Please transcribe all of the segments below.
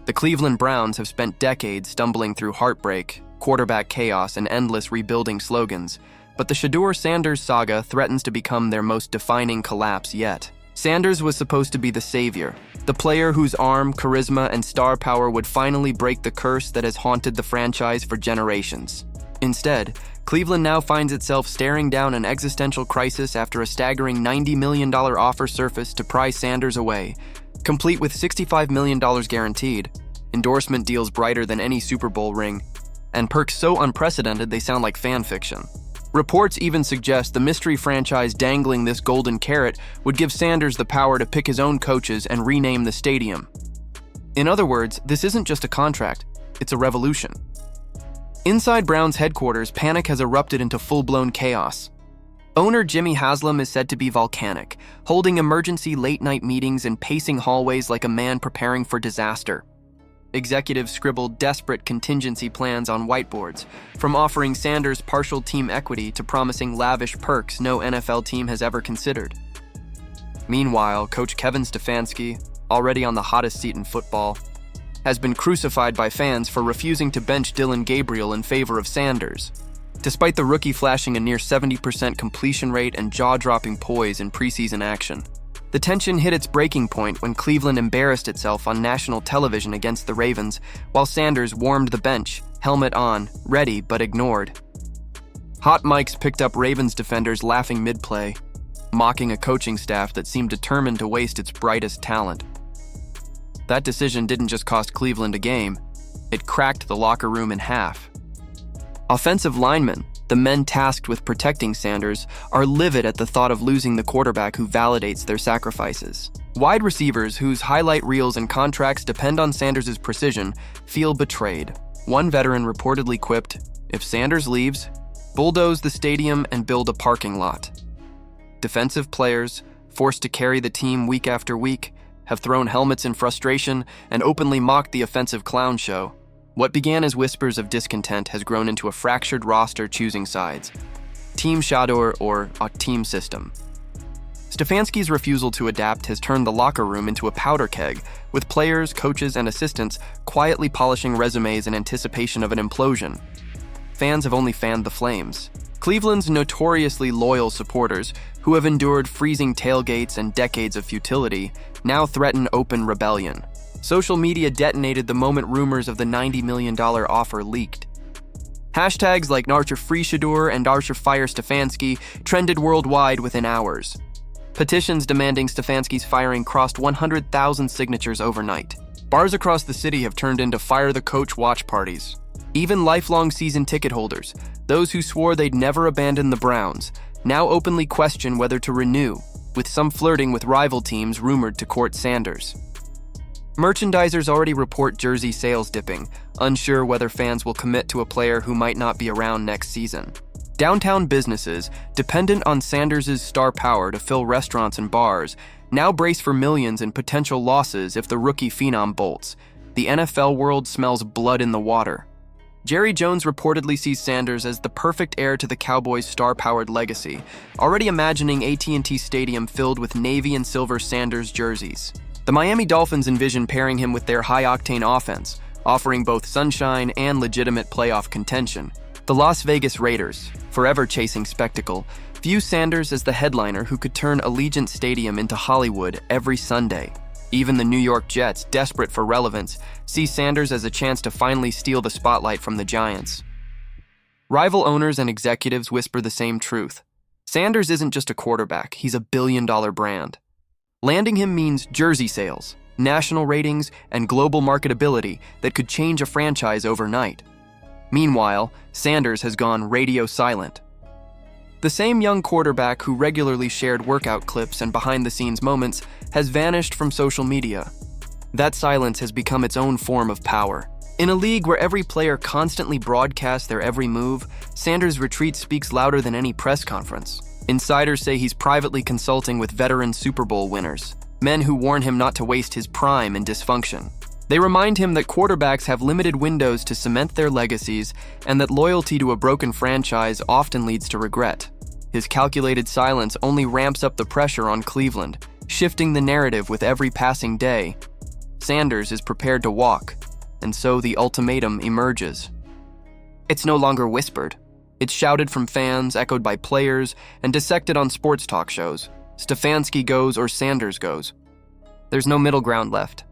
The Cleveland Browns have spent decades stumbling through heartbreak, quarterback chaos, and endless rebuilding slogans, but the Shadur Sanders saga threatens to become their most defining collapse yet. Sanders was supposed to be the savior, the player whose arm, charisma, and star power would finally break the curse that has haunted the franchise for generations. Instead, Cleveland now finds itself staring down an existential crisis after a staggering $90 million offer surfaced to pry Sanders away, complete with $65 million guaranteed, endorsement deals brighter than any Super Bowl ring, and perks so unprecedented they sound like fan fiction. Reports even suggest the mystery franchise dangling this golden carrot would give Sanders the power to pick his own coaches and rename the stadium. In other words, this isn't just a contract, it's a revolution. Inside Browns headquarters, panic has erupted into full-blown chaos. Owner Jimmy Haslam is said to be volcanic, holding emergency late-night meetings and pacing hallways like a man preparing for disaster. Executives scribbled desperate contingency plans on whiteboards, from offering Sanders partial team equity to promising lavish perks no NFL team has ever considered. Meanwhile, coach Kevin Stefanski, already on the hottest seat in football, has been crucified by fans for refusing to bench Dillon Gabriel in favor of Sanders. Despite the rookie flashing a near 70% completion rate and jaw-dropping poise in preseason action, the tension hit its breaking point when Cleveland embarrassed itself on national television against the Ravens, while Sanders warmed the bench, helmet on, ready but ignored. Hot mics picked up Ravens defenders laughing mid-play, mocking a coaching staff that seemed determined to waste its brightest talent. That decision didn't just cost Cleveland a game, it cracked the locker room in half. Offensive linemen, the men tasked with protecting Sanders, are livid at the thought of losing the quarterback who validates their sacrifices. Wide receivers, whose highlight reels and contracts depend on Sanders' precision, feel betrayed. One veteran reportedly quipped, "If Sanders leaves, bulldoze the stadium and build a parking lot." Defensive players, forced to carry the team week after week, have thrown helmets in frustration and openly mocked the offensive clown show. What began as whispers of discontent has grown into a fractured roster choosing sides. Team Shedeur or a team system. Stefanski's refusal to adapt has turned the locker room into a powder keg, with players, coaches, and assistants quietly polishing resumes in anticipation of an implosion. Fans have only fanned the flames. Cleveland's notoriously loyal supporters, who have endured freezing tailgates and decades of futility, now threaten open rebellion. Social media detonated the moment rumors of the $90 million offer leaked. Hashtags like Archer Free Shedeur and Archer Fire Stefanski trended worldwide within hours. Petitions demanding Stefanski's firing crossed 100,000 signatures overnight. Bars across the city have turned into Fire the Coach watch parties. Even lifelong season ticket holders, those who swore they'd never abandon the Browns, now openly question whether to renew, with some flirting with rival teams rumored to court Sanders. Merchandisers already report jersey sales dipping, unsure whether fans will commit to a player who might not be around next season. Downtown businesses, dependent on Sanders' star power to fill restaurants and bars, now brace for millions in potential losses if the rookie phenom bolts. The NFL world smells blood in the water. Jerry Jones reportedly sees Sanders as the perfect heir to the Cowboys' star-powered legacy, already imagining AT&T Stadium filled with navy and silver Sanders jerseys. The Miami Dolphins envision pairing him with their high-octane offense, offering both sunshine and legitimate playoff contention. The Las Vegas Raiders, forever chasing spectacle, view Sanders as the headliner who could turn Allegiant Stadium into Hollywood every Sunday. Even the New York Jets, desperate for relevance, see Sanders as a chance to finally steal the spotlight from the Giants. Rival owners and executives whisper the same truth. Sanders isn't just a quarterback, he's a billion-dollar brand. Landing him means jersey sales, national ratings, and global marketability that could change a franchise overnight. Meanwhile, Sanders has gone radio silent. The same young quarterback who regularly shared workout clips and behind-the-scenes moments has vanished from social media. That silence has become its own form of power. In a league where every player constantly broadcasts their every move, Sanders' retreat speaks louder than any press conference. Insiders say he's privately consulting with veteran Super Bowl winners, men who warn him not to waste his prime in dysfunction. They remind him that quarterbacks have limited windows to cement their legacies and that loyalty to a broken franchise often leads to regret. His calculated silence only ramps up the pressure on Cleveland, shifting the narrative with every passing day. Sanders is prepared to walk, and so the ultimatum emerges. It's no longer whispered. It's shouted from fans, echoed by players, and dissected on sports talk shows. Stefanski goes or Sanders goes. There's no middle ground left.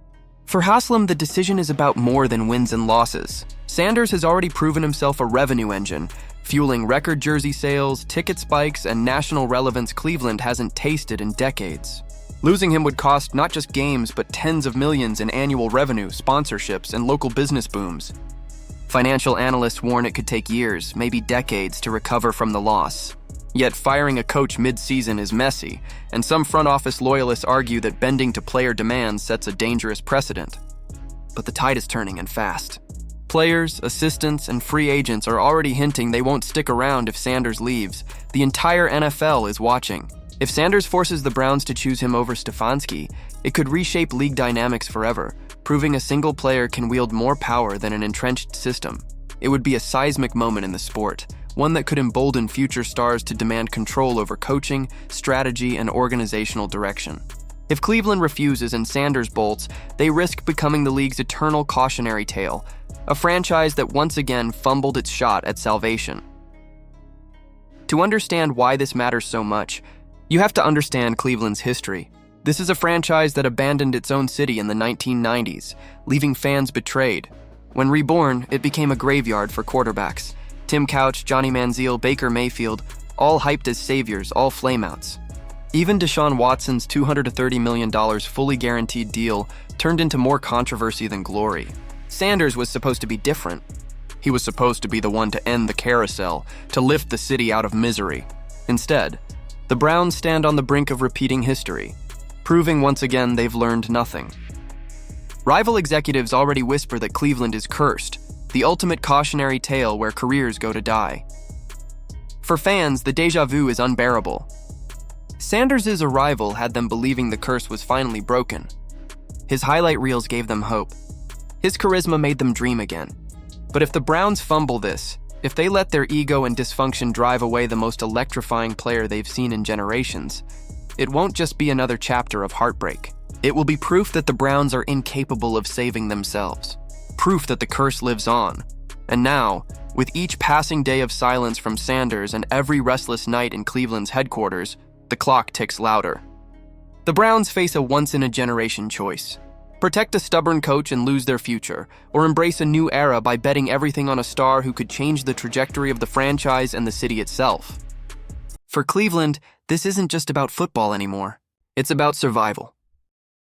For Haslam, the decision is about more than wins and losses. Sanders has already proven himself a revenue engine, fueling record jersey sales, ticket spikes, and national relevance Cleveland hasn't tasted in decades. Losing him would cost not just games, but tens of millions in annual revenue, sponsorships, and local business booms. Financial analysts warn it could take years, maybe decades, to recover from the loss. Yet firing a coach mid-season is messy, and some front office loyalists argue that bending to player demands sets a dangerous precedent. But the tide is turning, and fast. Players, assistants, and free agents are already hinting they won't stick around if Sanders leaves. The entire NFL is watching. If Sanders forces the Browns to choose him over Stefanski, it could reshape league dynamics forever, proving a single player can wield more power than an entrenched system. It would be a seismic moment in the sport, one that could embolden future stars to demand control over coaching, strategy, and organizational direction. If Cleveland refuses and Sanders bolts, they risk becoming the league's eternal cautionary tale, a franchise that once again fumbled its shot at salvation. To understand why this matters so much, you have to understand Cleveland's history. This is a franchise that abandoned its own city in the 1990s, leaving fans betrayed. When reborn, it became a graveyard for quarterbacks. Tim Couch, Johnny Manziel, Baker Mayfield, all hyped as saviors, all flameouts. Even Deshaun Watson's $230 million fully guaranteed deal turned into more controversy than glory. Sanders was supposed to be different. He was supposed to be the one to end the carousel, to lift the city out of misery. Instead, the Browns stand on the brink of repeating history, proving once again they've learned nothing. Rival executives already whisper that Cleveland is cursed, the ultimate cautionary tale where careers go to die. For fans, the déjà vu is unbearable. Sanders' arrival had them believing the curse was finally broken. His highlight reels gave them hope. His charisma made them dream again. But if the Browns fumble this, if they let their ego and dysfunction drive away the most electrifying player they've seen in generations, it won't just be another chapter of heartbreak. It will be proof that the Browns are incapable of saving themselves. Proof that the curse lives on. And now, with each passing day of silence from Sanders and every restless night in Cleveland's headquarters, the clock ticks louder. The Browns face a once-in-a-generation choice. Protect a stubborn coach and lose their future, or embrace a new era by betting everything on a star who could change the trajectory of the franchise and the city itself. For Cleveland, this isn't just about football anymore. It's about survival.